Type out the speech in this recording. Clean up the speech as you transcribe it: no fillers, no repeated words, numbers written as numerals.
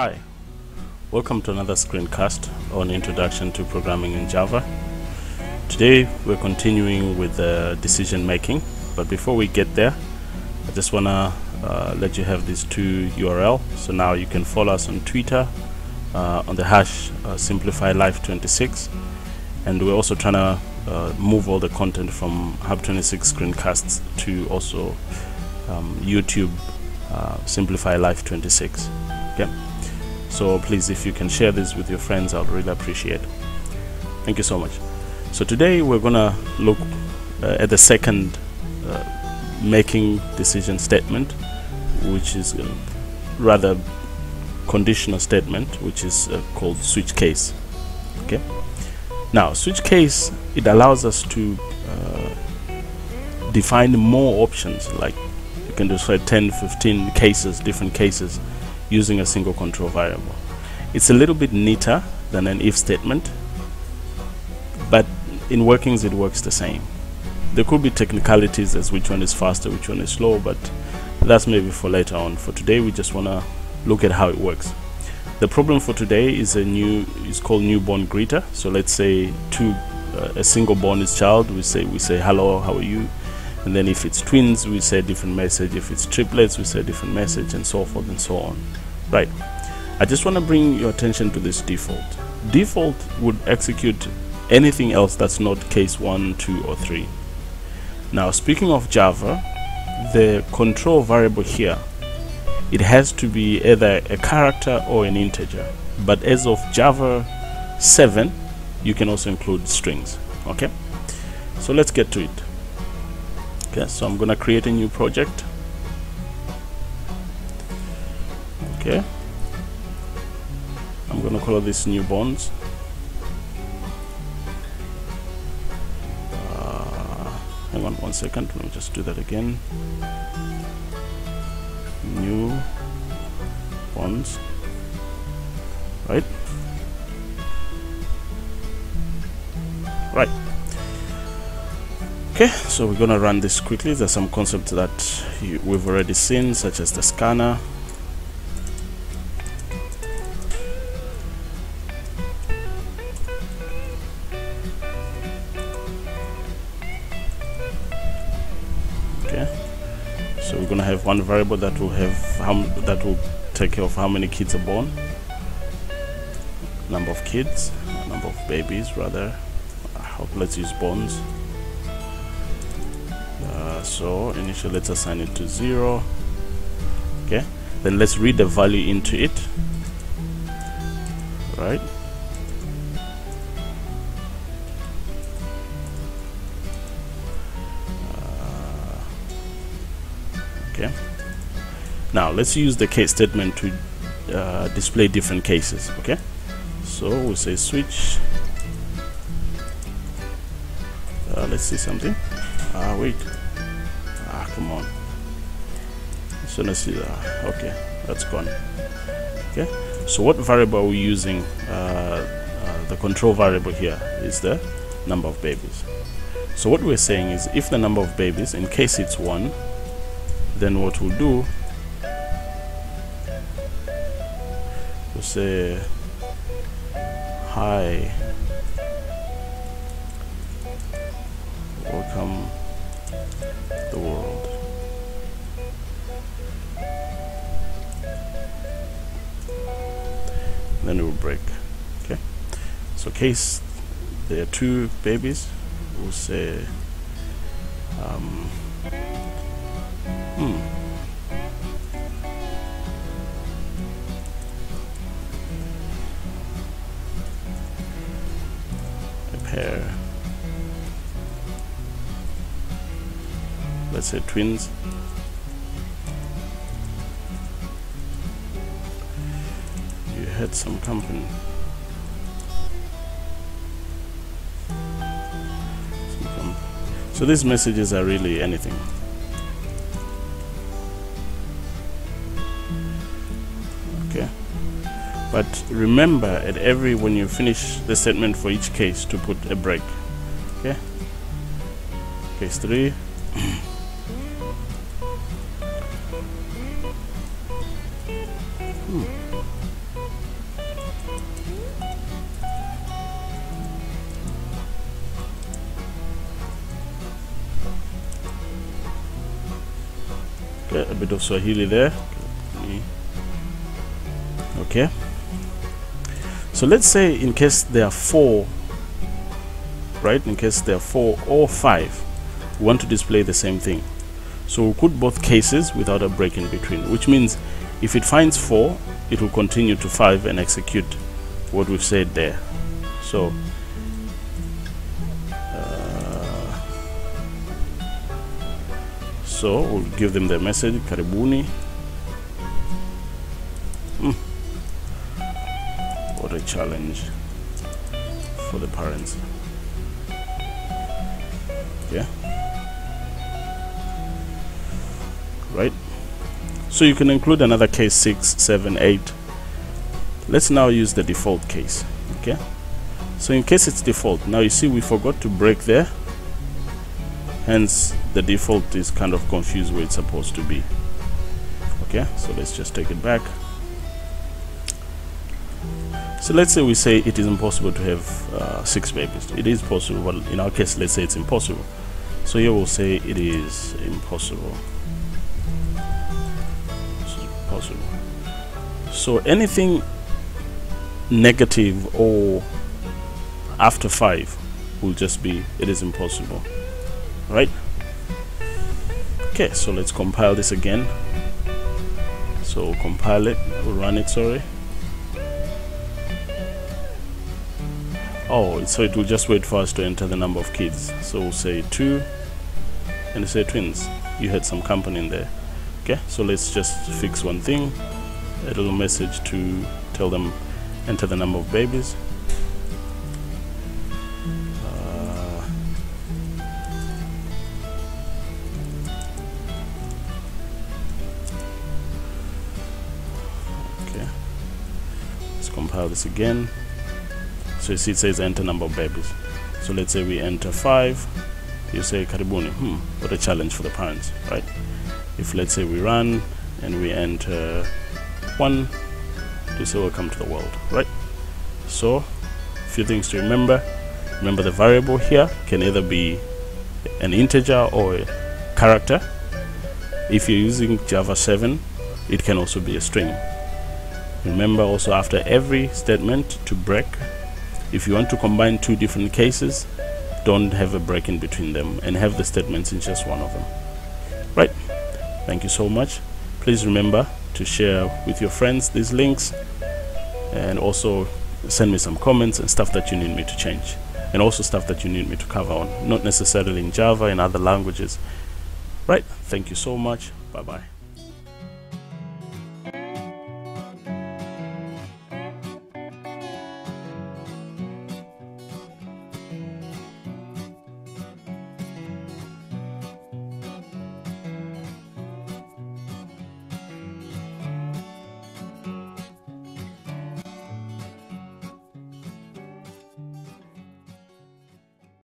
Hi, welcome to another screencast on Introduction to Programming in Java. Today we're continuing with decision making, but before we get there, I just want to let you have these two URL. So now you can follow us on Twitter on the hash SimplifyLife26, and we're also trying to move all the content from Hub26 screencasts to also YouTube SimplifyLife26. Okay. So please, if you can share this with your friends, I'll really appreciate it. Thank you so much. So today we're gonna look at the second making decision statement, which is rather conditional statement, which is called switch case. Okay. Now, switch case, it allows us to define more options. Like you can decide 10, 15 cases, different cases, using a single control variable. It's a little bit neater than an if statement, but in workings it works the same. There could be technicalities as which one is faster, which one is slow, but that's maybe for later on. For today, we just want to look at how it works. The problem for today is it's called newborn greeter. So let's say a single born is child, we say hello, how are you? And then if it's twins, we say a different message. If it's triplets, we say a different message, and so forth and so on. Right. I just want to bring your attention to this default. Default would execute anything else that's not case 1, 2, or 3. Now, speaking of Java, the control variable here, it has to be either a character or an integer. But as of Java 7, you can also include strings. Okay. So let's get to it. Okay, so I'm gonna create a new project. Okay, I'm gonna call this newborns. Hang on 1 second, let me just do that again. Newborns, right? Right. Okay, so we're gonna run this quickly. There's some concepts that we've already seen, such as the scanner. Okay, so we're gonna have one variable that will have that will take care of how many kids are born, number of kids, number of babies rather. Let's use borns. So initially let's assign it to 0. Okay, then let's read the value into it. Right. Okay, now let's use the case statement to display different cases. Okay, so we'll say switch. Let's see something. Wait. Come on. As soon as okay, that's gone. Okay, so what variable are we using? The control variable here is the number of babies. So what we're saying is, if the number of babies, in case it's 1, then what we'll do, we'll say hi, welcome the world. Then it will break. Okay, so case there are 2 babies, we'll say a pair, let's say twins. You had some company. So these messages are really anything. Okay, but remember at when you finish the statement for each case to put a break. Okay, case 3. bit of Swahili there. Okay, so let's say in case there are 4, right, in case there are 4 or 5, we want to display the same thing. So we put both cases without a break in between, which means if it finds 4, it will continue to 5 and execute what we've said there. So we'll give them the message, Karibuni. What a challenge for the parents. Yeah, right. So you can include another case 6, 7, 8. Let's now use the default case. Okay, so in case it's default, now you see we forgot to break there, hence the default is kind of confused where it's supposed to be. Okay, so let's just take it back. So let's say we say it is impossible to have 6 babies. It is possible, but in our case, let's say it's impossible. So here we'll say it is impossible. Possible. So anything negative or after 5 will just be it is impossible, right? Okay, so let's compile this again. So we'll compile it, we'll run it, sorry. Oh, so it will just wait for us to enter the number of kids. So we'll say 2 and say twins. You had some company in there. Okay, so let's just fix one thing. A little message to tell them enter the number of babies. Okay, let's compile this again. So you see it says enter number of babies. So let's say we enter 5. You say Karibuni. What a challenge for the parents, right? If let's say we run and we enter 1, you say welcome to the world, right? So a few things to remember. Remember the variable here can either be an integer or a character. If you're using Java 7, it can also be a string. Remember also after every statement to break. If you want to combine 2 different cases, don't have a break in between them and have the statements in just one of them, right? Thank you so much. Please remember to share with your friends these links, and also send me some comments and stuff that you need me to change, and also stuff that you need me to cover on, not necessarily in Java, in other languages, right? Thank you so much. Bye bye.